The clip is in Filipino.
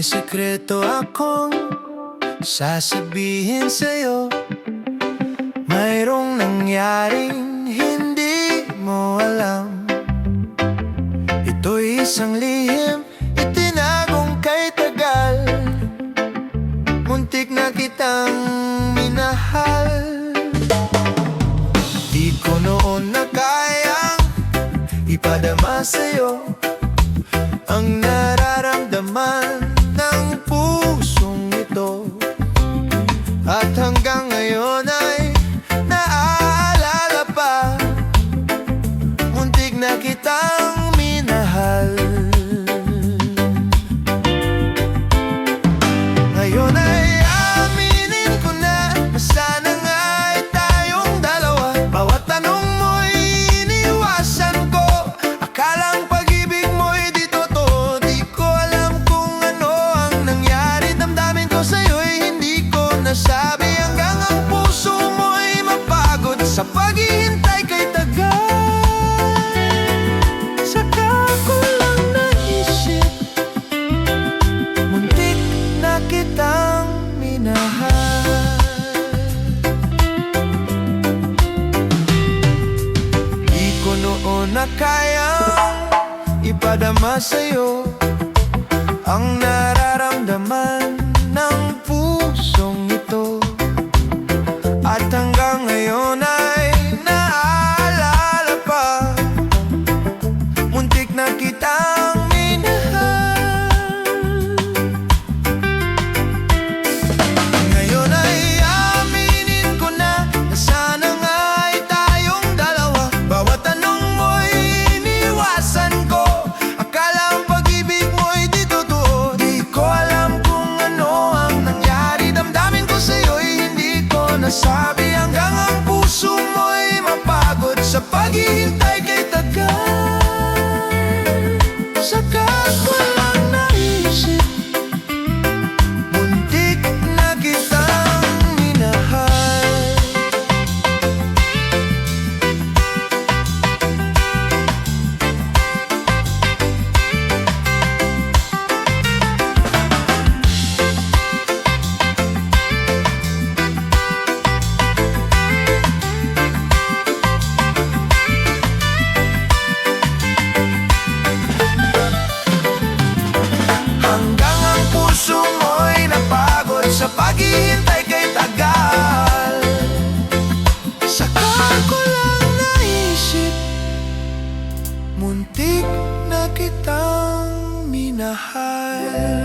sikreto akong sasabihin sa'yo. Mayroong nangyaring hindi mo alam. Ito'y isang lihim, itinagong kay tagal. Muntik na kitang minahal. Di ko noon na kayang ipadama sa'yo ang nararamdaman ng pusong ito. At hanggang ngayon ay naaalala pa, muntik na kitang minahal. Ngayon ay aminin ko na sana nga ay tayong dalawa. Bawat tanong mo'y iniwasan ko, akalang pag-ibig mo'y di totoo. Di ko alam kung ano ang nangyari, damdamin ko sa'yo'y hindi ko nasabi. Hanggang ang puso mo'y mapagod sa paghihintay kay tagal. Saka ko lang naisip, muntik na kitang minahal. Di ko noon na kayang ipadama sa'yo ang nararamdaman ng pusong ito. At hanggang ngayon ay naaalala pa, muntik na kitang minahal. Ngayon ay aminin ko na sana nga ay tayong dalawa. Bawat tanong mo'y iniwasan ko, akala ang pag-ibig mo'y di totoo. Di ko alam kung ano ang nangyari, damdamin ko sa'yo'y hindi ko nasabi. Hanggang ang puso mo'y mapagod sa paghihintay kay tagal. Saka ko lang naisip, muntik na kitang minahal. Hanggang ang puso mo'y napagod sa paghihintay kay tagal. Saka ko lang naisip, muntik na kitang minahal.